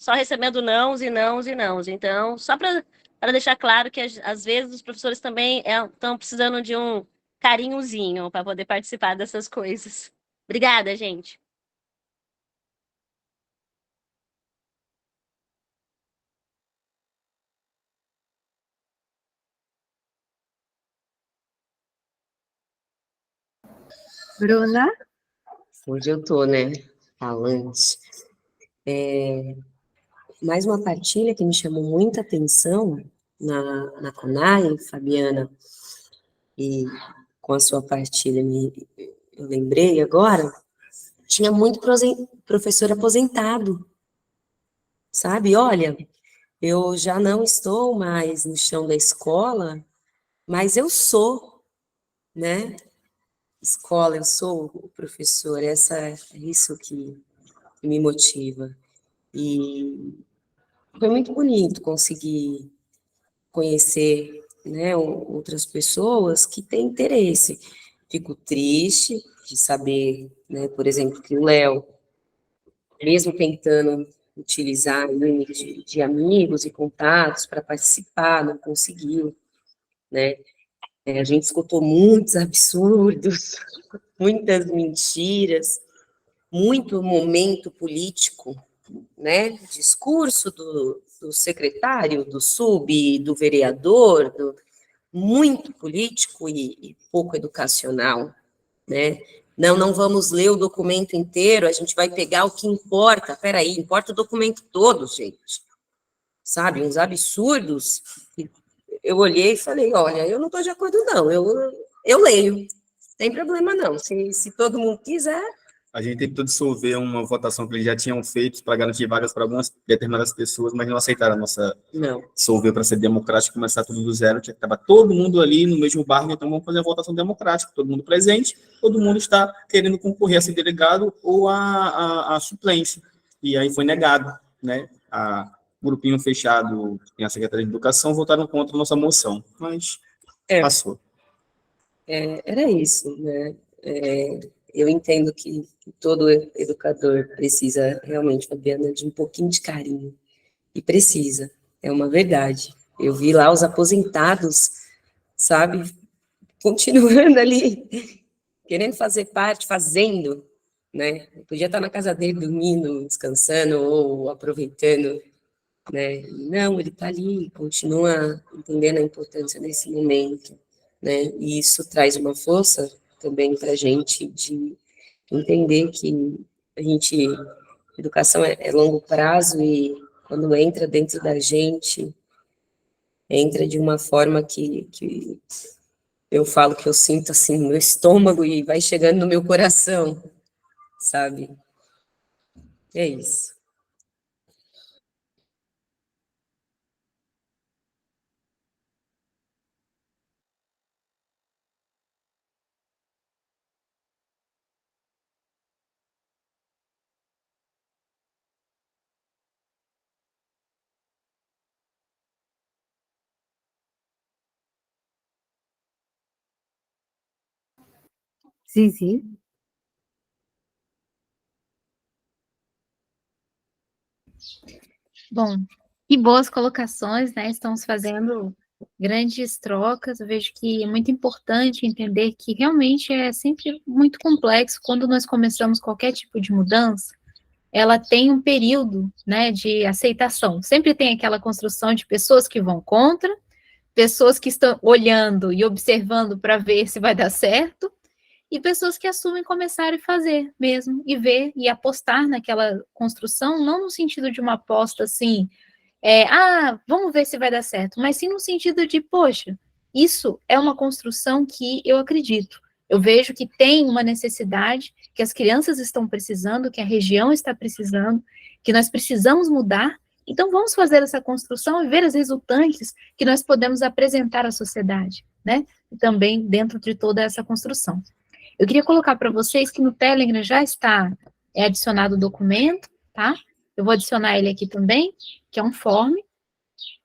recebendo nãos e nãos e nãos. Então, só para deixar claro que às vezes os professores também estão precisando de um carinhozinho para poder participar dessas coisas. Obrigada, gente. Bruna? Hoje eu tô, né, falante. Mais uma partilha que me chamou muita atenção na CONAI, Fabiana, e com a sua partilha eu lembrei agora, tinha muito professor aposentado, sabe? Olha, eu já não estou mais no chão da escola, mas eu sou, né? Escola, eu sou o professor, é isso que me motiva. E foi muito bonito conseguir conhecer, né, outras pessoas que têm interesse. Fico triste de saber, né, por exemplo, que o Léo, mesmo tentando utilizar de amigos e contatos para participar, não conseguiu, né? A gente escutou muitos absurdos, muitas mentiras, muito momento político, né? Discurso do secretário, do sub, do vereador, muito político e pouco educacional, né? Não vamos ler o documento inteiro, a gente vai pegar o que importa. Peraí, importa o documento todo, gente. Sabe, uns absurdos. Eu olhei e falei, olha, eu não estou de acordo, não. Eu leio. Não tem problema, não. Se todo mundo quiser. A gente tentou dissolver uma votação que eles já tinham feito para garantir vagas para algumas determinadas pessoas, mas não aceitaram a nossa dissolver para ser democrático, começar tudo do zero, que estava todo mundo ali no mesmo barco, então vamos fazer a votação democrática, todo mundo presente, todo mundo está querendo concorrer a ser delegado ou a suplência. E aí foi negado, né? Grupinho fechado e a Secretaria de Educação votaram contra a nossa moção, mas passou. Era isso, né? Eu entendo que todo educador precisa realmente, Fabiana, de um pouquinho de carinho. E precisa, é uma verdade. Eu vi lá os aposentados, sabe, continuando ali, querendo fazer parte, fazendo, né? Eu podia estar na casa dele dormindo, descansando ou aproveitando, né? Não, ele está ali, continua entendendo a importância desse momento, né? E isso traz uma força também para a gente de entender que educação é longo prazo e quando entra dentro da gente, entra de uma forma que eu falo que eu sinto assim no meu estômago e vai chegando no meu coração, sabe? É isso. Zizi? Bom, que boas colocações, né? Estamos fazendo grandes trocas. Eu vejo que é muito importante entender que realmente é sempre muito complexo quando nós começamos qualquer tipo de mudança. Ela tem um período, né, de aceitação. Sempre tem aquela construção de pessoas que vão contra, pessoas que estão olhando e observando para ver se vai dar certo, e pessoas que assumem começar e fazer mesmo, e ver e apostar naquela construção, não no sentido de uma aposta assim, vamos ver se vai dar certo, mas sim no sentido de, poxa, isso é uma construção que eu acredito. Eu vejo que tem uma necessidade, que as crianças estão precisando, que a região está precisando, que nós precisamos mudar, então vamos fazer essa construção e ver as resultantes que nós podemos apresentar à sociedade, né? E também dentro de toda essa construção. Eu queria colocar para vocês que no Telegram já está adicionado o documento, tá? Eu vou adicionar ele aqui também, que é um form.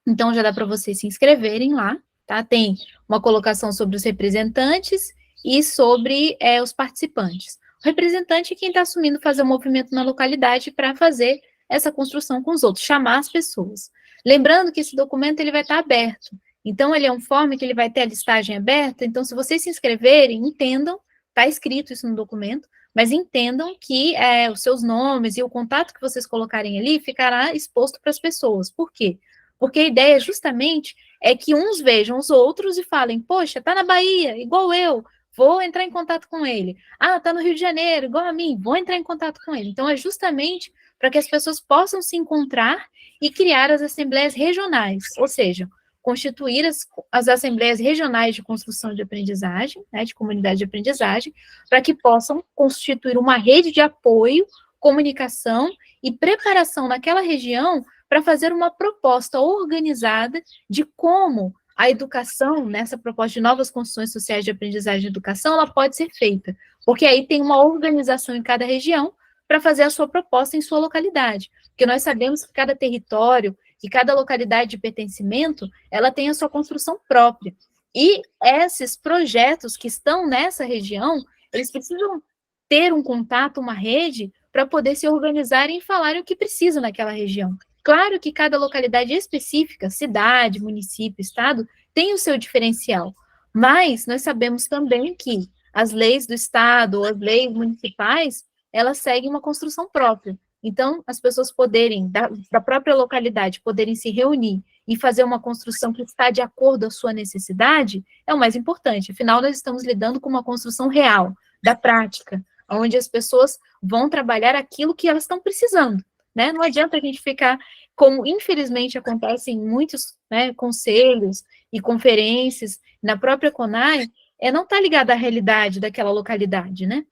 Então, já dá para vocês se inscreverem lá, tá? Tem uma colocação sobre os representantes e sobre os participantes. O representante é quem está assumindo fazer o movimento na localidade para fazer essa construção com os outros, chamar as pessoas. Lembrando que esse documento ele vai estar aberto. Então, ele é um form que ele vai ter a listagem aberta. Então, se vocês se inscreverem, entendam, está escrito isso no documento, mas entendam que os seus nomes e o contato que vocês colocarem ali ficará exposto para as pessoas. Por quê? Porque a ideia justamente é que uns vejam os outros e falem, poxa, está na Bahia, igual eu, vou entrar em contato com ele. Ah, está no Rio de Janeiro, igual a mim, vou entrar em contato com ele. Então, é justamente para que as pessoas possam se encontrar e criar as assembleias regionais, ou seja, constituir as assembleias regionais de construção de aprendizagem, né, de comunidade de aprendizagem, para que possam constituir uma rede de apoio, comunicação e preparação naquela região para fazer uma proposta organizada de como a educação, nessa proposta de novas construções sociais de aprendizagem e educação, ela pode ser feita, porque aí tem uma organização em cada região para fazer a sua proposta em sua localidade, porque nós sabemos que cada território, que cada localidade de pertencimento, ela tem a sua construção própria. E esses projetos que estão nessa região, eles precisam ter um contato, uma rede, para poder se organizarem e falarem o que precisam naquela região. Claro que cada localidade específica, cidade, município, estado, tem o seu diferencial, mas nós sabemos também que as leis do estado ou as leis municipais, elas seguem uma construção própria. Então, as pessoas poderem, da própria localidade, poderem se reunir e fazer uma construção que está de acordo com a sua necessidade, é o mais importante. Afinal, nós estamos lidando com uma construção real, da prática, onde as pessoas vão trabalhar aquilo que elas estão precisando, né? Não adianta a gente ficar, como infelizmente acontece em muitos, né, conselhos e conferências, na própria CONAI, não está ligado à realidade daquela localidade, né?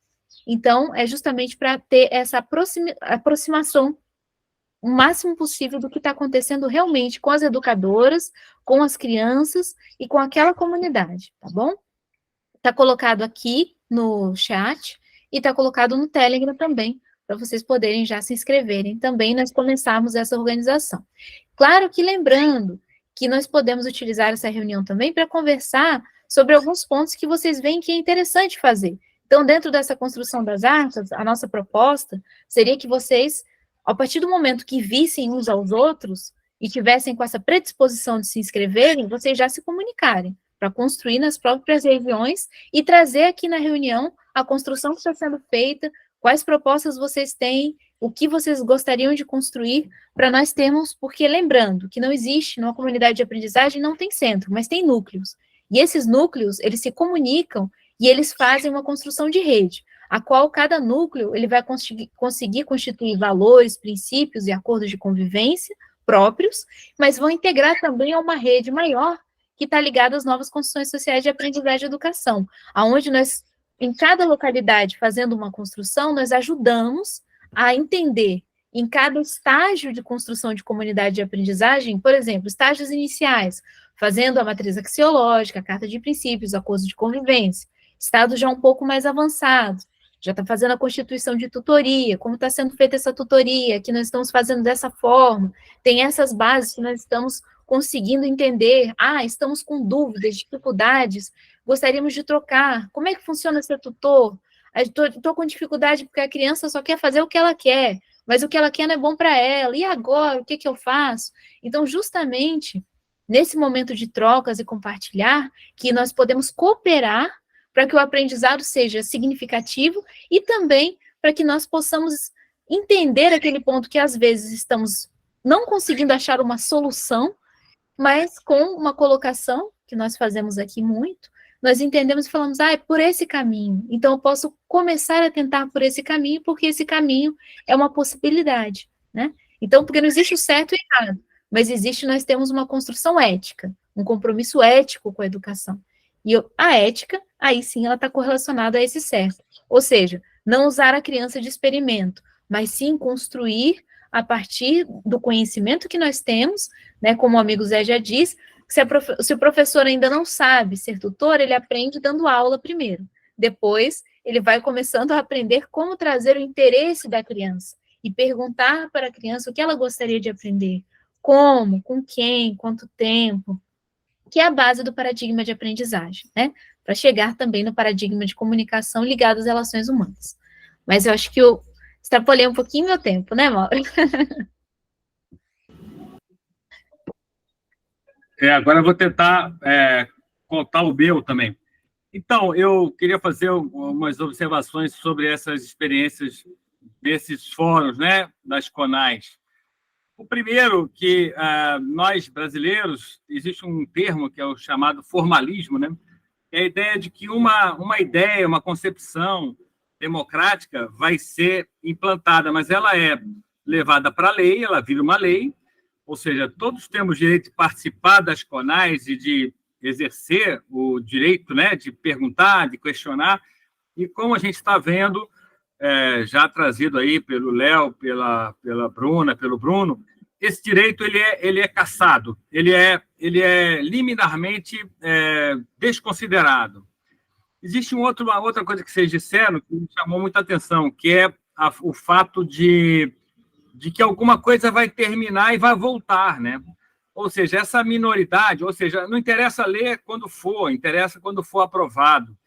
Então, é justamente para ter essa aproximação o máximo possível do que está acontecendo realmente com as educadoras, com as crianças e com aquela comunidade, tá bom? Está colocado aqui no chat e está colocado no Telegram também, para vocês poderem já se inscreverem também, nós começarmos essa organização. Claro que lembrando que nós podemos utilizar essa reunião também para conversar sobre alguns pontos que vocês veem que é interessante fazer. Então, dentro dessa construção das artes, a nossa proposta seria que vocês, a partir do momento que vissem uns aos outros e tivessem com essa predisposição de se inscreverem, vocês já se comunicarem para construir nas próprias regiões e trazer aqui na reunião a construção que está sendo feita, quais propostas vocês têm, o que vocês gostariam de construir, para nós termos, porque lembrando que não existe, numa comunidade de aprendizagem, não tem centro, mas tem núcleos. E esses núcleos, eles se comunicam e eles fazem uma construção de rede, a qual cada núcleo ele vai conseguir constituir valores, princípios e acordos de convivência próprios, mas vão integrar também a uma rede maior que está ligada às novas construções sociais de aprendizagem e educação, aonde nós, em cada localidade, fazendo uma construção, nós ajudamos a entender em cada estágio de construção de comunidade de aprendizagem, por exemplo, estágios iniciais, fazendo a matriz axiológica, a carta de princípios, acordos de convivência, estados já um pouco mais avançados, já está fazendo a constituição de tutoria, como está sendo feita essa tutoria, que nós estamos fazendo dessa forma, tem essas bases que nós estamos conseguindo entender, estamos com dúvidas, dificuldades, gostaríamos de trocar, como é que funciona ser tutor? Estou com dificuldade porque a criança só quer fazer o que ela quer, mas o que ela quer não é bom para ela, e agora, o que eu faço? Então, justamente, nesse momento de trocas e compartilhar, que nós podemos cooperar para que o aprendizado seja significativo e também para que nós possamos entender aquele ponto que às vezes estamos não conseguindo achar uma solução, mas com uma colocação, que nós fazemos aqui muito, nós entendemos e falamos, é por esse caminho. Então, eu posso começar a tentar por esse caminho, porque esse caminho é uma possibilidade, né? Então, porque não existe o certo e o errado, mas existe, nós temos uma construção ética, um compromisso ético com a educação. E a ética, aí sim, ela está correlacionada a esse certo. Ou seja, não usar a criança de experimento, mas sim construir a partir do conhecimento que nós temos, né, como o amigo Zé já diz, se o professor ainda não sabe ser tutor, ele aprende dando aula primeiro. Depois, ele vai começando a aprender como trazer o interesse da criança e perguntar para a criança o que ela gostaria de aprender, como, com quem, quanto tempo, que é a base do paradigma de aprendizagem, né? Para chegar também no paradigma de comunicação ligado às relações humanas. Mas eu acho que eu extrapolei um pouquinho meu tempo, né, Mauro? Agora eu vou tentar contar o meu também. Então, eu queria fazer umas observações sobre essas experiências desses fóruns, né, das CONAIs. O primeiro, que nós, brasileiros, existe um termo que é o chamado formalismo, né? É a ideia de que uma ideia, uma concepção democrática vai ser implantada, mas ela é levada para a lei, ela vira uma lei, ou seja, todos temos direito de participar das CONAIs e de exercer o direito, né, de perguntar, de questionar, e como a gente está vendo, já trazido aí pelo Léo, pela Bruna, pelo Bruno, esse direito ele é cassado, ele é liminarmente desconsiderado. Existe uma outra coisa que vocês disseram que me chamou muita atenção, que é o fato de que alguma coisa vai terminar e vai voltar, né? Ou seja, essa minoridade, ou seja, não interessa ler quando for, interessa quando for aprovado.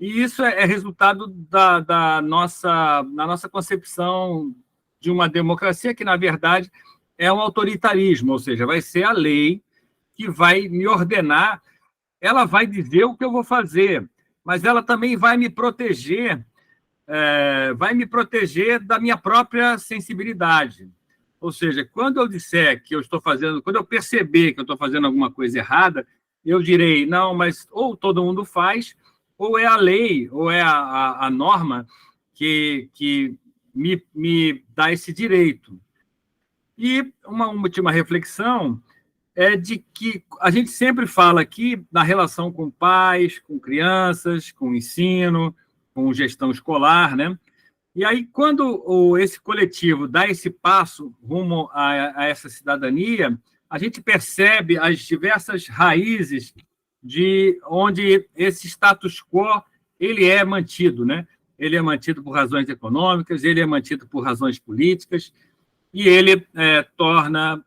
E isso é resultado da nossa concepção de uma democracia que, na verdade, é um autoritarismo, ou seja, vai ser a lei que vai me ordenar, ela vai dizer o que eu vou fazer, mas ela também vai me proteger da minha própria sensibilidade. Ou seja, quando eu disser que eu estou fazendo, quando eu perceber que eu estou fazendo alguma coisa errada, eu direi, não, mas ou todo mundo faz, ou é a lei, ou é a norma que me dá esse direito. E uma última reflexão é de que a gente sempre fala aqui na relação com pais, com crianças, com ensino, com gestão escolar, né? E aí, quando esse coletivo dá esse passo rumo a essa cidadania, a gente percebe as diversas raízes de onde esse status quo ele é mantido, né? Ele é mantido por razões econômicas, ele é mantido por razões políticas, e ele torna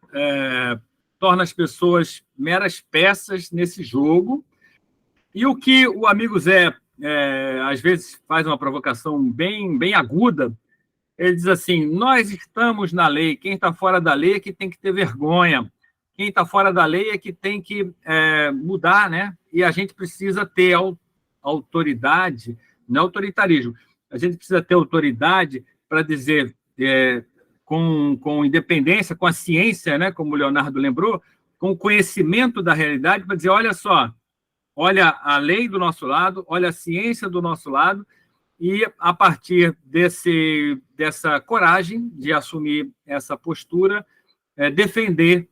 as pessoas meras peças nesse jogo. E o que o amigo Zé às vezes faz uma provocação bem aguda, ele diz assim, nós estamos na lei, quem está fora da lei é que tem que ter vergonha, quem está fora da lei é que tem que mudar, né? E a gente precisa ter autoridade, não autoritarismo, a gente precisa ter autoridade para dizer, com independência, com a ciência, né? Como o Leonardo lembrou, com o conhecimento da realidade, para dizer, olha só, olha a lei do nosso lado, olha a ciência do nosso lado, e, a partir dessa coragem de assumir essa postura, defender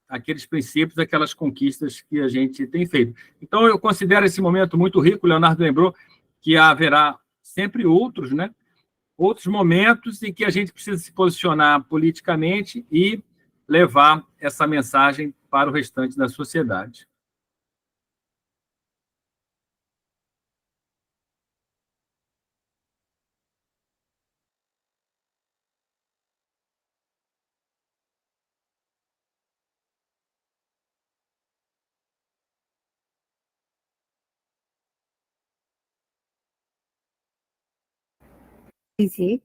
aqueles princípios, aquelas conquistas que a gente tem feito. Então, eu considero esse momento muito rico. O Leonardo lembrou que haverá sempre outros, né? Outros momentos em que a gente precisa se posicionar politicamente e levar essa mensagem para o restante da sociedade. Zizi.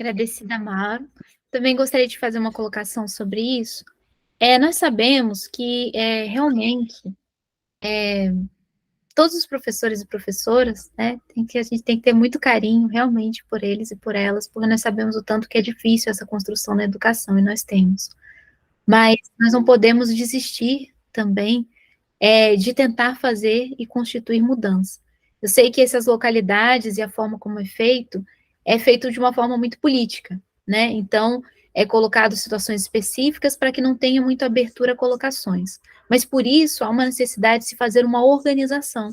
Agradecida, Mauro. Também gostaria de fazer uma colocação sobre isso. Nós sabemos que realmente todos os professores e professoras, né, a gente tem que ter muito carinho realmente por eles e por elas, porque nós sabemos o tanto que é difícil essa construção na educação, e nós temos. Mas nós não podemos desistir também de tentar fazer e constituir mudança. Eu sei que essas localidades e a forma como é feito de uma forma muito política, né? Então, é colocado situações específicas para que não tenha muita abertura a colocações. Mas, por isso, há uma necessidade de se fazer uma organização.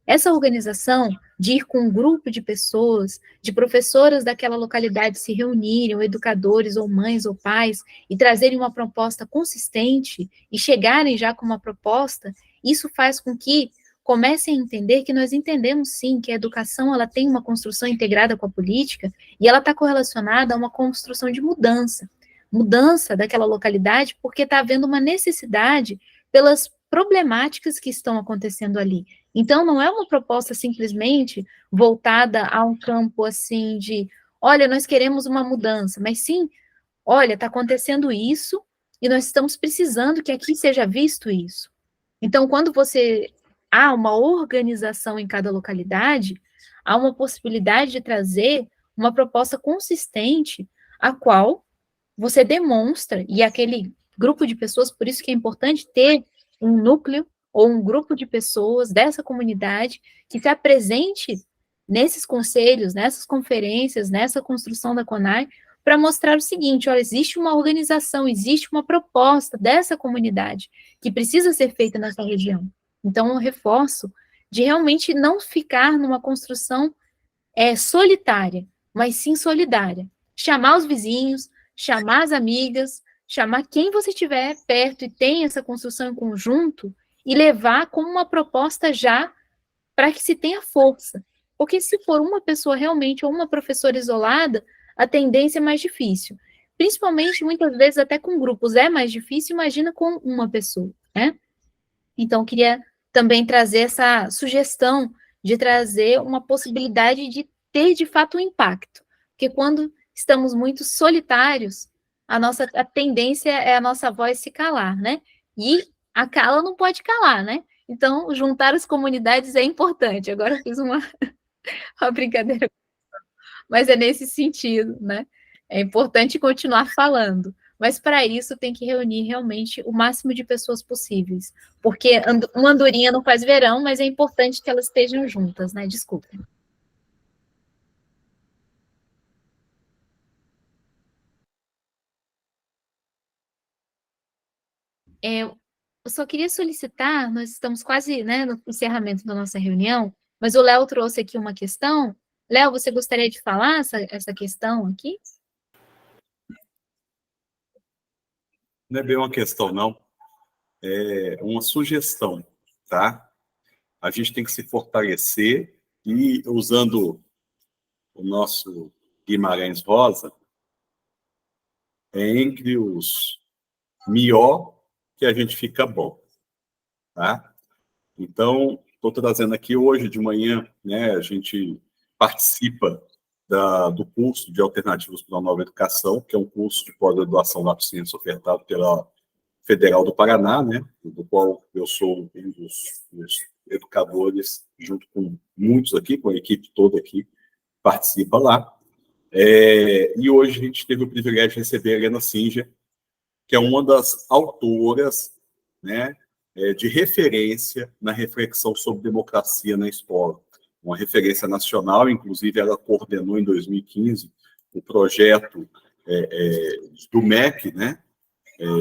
Essa organização, de ir com um grupo de pessoas, de professoras daquela localidade se reunirem, ou educadores, ou mães, ou pais, e trazerem uma proposta consistente, e chegarem já com uma proposta, isso faz com que comecem a entender que nós entendemos sim que a educação ela tem uma construção integrada com a política e ela está correlacionada a uma construção de mudança daquela localidade, porque está havendo uma necessidade pelas problemáticas que estão acontecendo ali. Então, não é uma proposta simplesmente voltada a um campo assim de, olha, nós queremos uma mudança, mas sim, olha, está acontecendo isso e nós estamos precisando que aqui seja visto isso. Então, quando há uma organização em cada localidade, há uma possibilidade de trazer uma proposta consistente, a qual você demonstra, e aquele grupo de pessoas, por isso que é importante ter um núcleo ou um grupo de pessoas dessa comunidade que se apresente nesses conselhos, nessas conferências, nessa construção da CONAI, para mostrar o seguinte, olha, existe uma organização, existe uma proposta dessa comunidade que precisa ser feita nessa região. Então, eu reforço de realmente não ficar numa construção solitária, mas sim solidária. Chamar os vizinhos, chamar as amigas, chamar quem você tiver perto e tem essa construção em conjunto e levar como uma proposta já para que se tenha força. Porque se for uma pessoa realmente ou uma professora isolada, a tendência é mais difícil. Principalmente, muitas vezes, até com grupos é mais difícil, imagina com uma pessoa, né? Então, eu queria também trazer essa sugestão de trazer uma possibilidade de ter, de fato, um impacto. Porque quando estamos muito solitários, a tendência é a nossa voz se calar, né? E a cala não pode calar, né? Então, juntar as comunidades é importante. Agora eu fiz uma brincadeira, mas é nesse sentido, né? É importante continuar falando, mas para isso tem que reunir realmente o máximo de pessoas possíveis, porque uma andorinha não faz verão, mas é importante que elas estejam juntas, né? Desculpem. Eu só queria solicitar, nós estamos quase, né, no encerramento da nossa reunião, mas o Léo trouxe aqui uma questão. Léo, você gostaria de falar essa questão aqui? Não é bem uma questão, não. É uma sugestão, tá? A gente tem que se fortalecer e, usando o nosso Guimarães Rosa, entre os melhor que a gente fica bom, tá? Então, estou trazendo aqui hoje de manhã, né, a gente participa do curso de Alternativas para uma Nova Educação, que é um curso de pós-graduação na ciência ofertado pela Federal do Paraná, né, do qual eu sou um dos educadores, junto com muitos aqui, com a equipe toda aqui, participa lá. E hoje a gente teve o privilégio de receber a Helena Singer, que é uma das autoras, né, de referência na reflexão sobre democracia na escola. Uma referência nacional, inclusive ela coordenou em 2015 o projeto do MEC, né,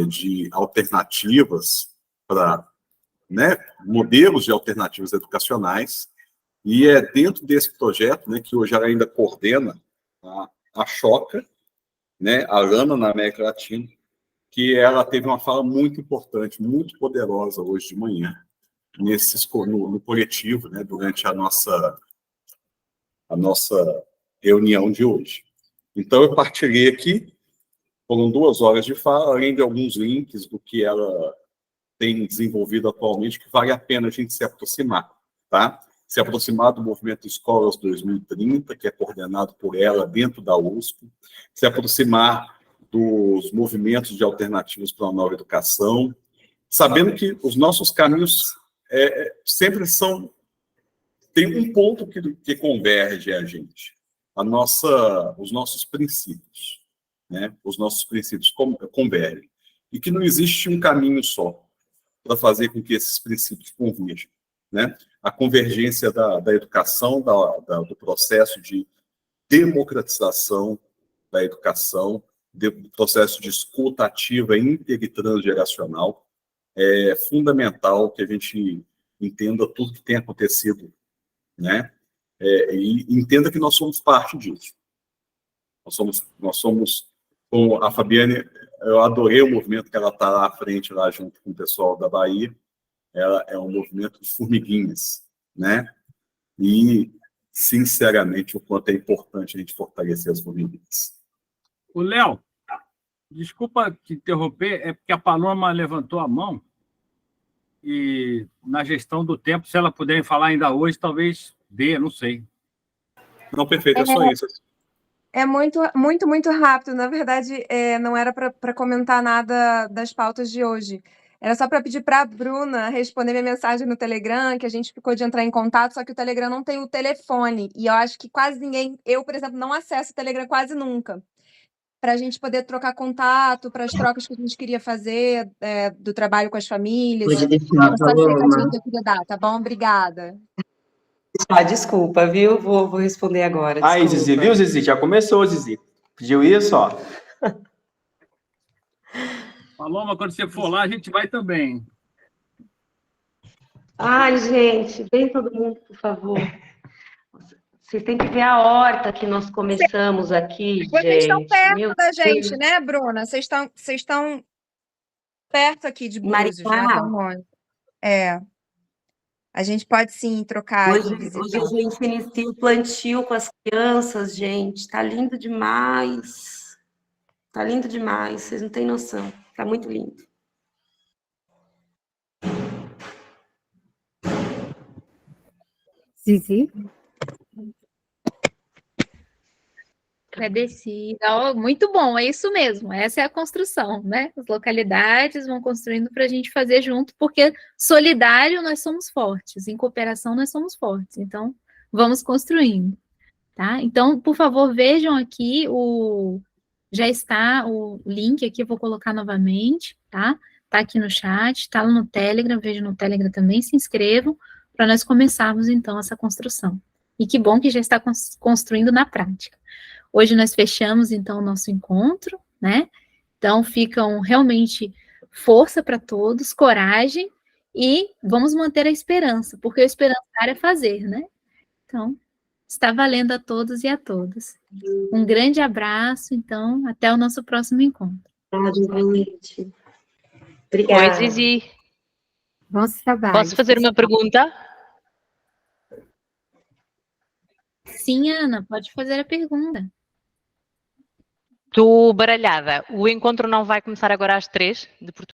de alternativas para, né, modelos de alternativas educacionais, e é dentro desse projeto, né, que hoje ela ainda coordena a Choca, né, a Lana na América Latina, que ela teve uma fala muito importante, muito poderosa hoje de manhã, no coletivo, né, durante a nossa reunião de hoje. Então, eu partilhei aqui, foram 2 horas de fala, além de alguns links do que ela tem desenvolvido atualmente, que vale a pena a gente se aproximar, tá? se aproximar do movimento Escolas 2030, que é coordenado por ela dentro da USP, se aproximar dos movimentos de alternativas para a nova educação, sabendo que os nossos caminhos sempre tem um ponto que converge a gente, os nossos princípios, né? Os nossos princípios convergem, e que não existe um caminho só para fazer com que esses princípios converjam, né? A convergência da educação, do processo de democratização da educação, do processo de escuta ativa, inter e transgeracional, é fundamental que a gente entenda tudo que tem acontecido, né? E entenda que nós somos parte disso. Nós somos, como a Fabiane, eu adorei o movimento que ela está lá à frente, lá junto com o pessoal da Bahia. Ela é um movimento de formiguinhas, né? E, sinceramente, o quanto é importante a gente fortalecer as formiguinhas. O Léo, desculpa te interromper, é porque a Paloma levantou a mão e, na gestão do tempo, se ela puder falar ainda hoje, talvez dê, não sei. Não, perfeito, é só isso. É muito rápido. Na verdade, não era para comentar nada das pautas de hoje. Era só para pedir para a Bruna responder minha mensagem no Telegram, que a gente ficou de entrar em contato, só que o Telegram não tem o telefone. E eu acho que quase ninguém... Eu, por exemplo, não acesso o Telegram quase nunca. Para a gente poder trocar contato, para as trocas que a gente queria fazer, do trabalho com as famílias. Pode deixar, Essa explicativa que eu queria dar, tá bom? Obrigada. Desculpa, viu? Vou responder agora. Aí, Zizi, viu, Zizi? Já começou, Zizi. Pediu isso, ó. Paloma, quando você for lá, a gente vai também. Ai, gente, vem todo mundo, por favor. Vocês têm que ver a horta que nós começamos aqui, Vocês estão gente. perto Meu da gente, Deus. né, Bruna? Vocês estão perto aqui de Búzios, né? Maricá. Tão longe. A gente pode sim trocar e Hoje visitar. a gente inicia o plantio com as crianças, gente. Tá lindo demais. Tá lindo demais, vocês não têm noção. Tá muito lindo. Zizi? Agradecida. Muito bom, é isso mesmo. Essa é a construção, né? As localidades vão construindo para a gente fazer junto, porque solidário nós somos fortes, em cooperação nós somos fortes. Então, vamos construindo, tá? Então, por favor, vejam aqui já está o link aqui, eu vou colocar novamente, tá? Tá aqui no chat, tá lá no Telegram, vejam no Telegram também, se inscrevam para nós começarmos então essa construção. E que bom que já está construindo na prática. Hoje nós fechamos, então, o nosso encontro, né? Então, ficam realmente força para todos, coragem, e vamos manter a esperança, porque o esperançar é fazer, né? Então, está valendo a todos e a todas. Um grande abraço, então, até o nosso próximo encontro. Obrigada. Oi, Zizi. Bons trabalhos. Posso fazer uma pergunta? Sim, Ana, pode fazer a pergunta. Estou baralhada. O encontro não vai começar agora às 3 de Portugal?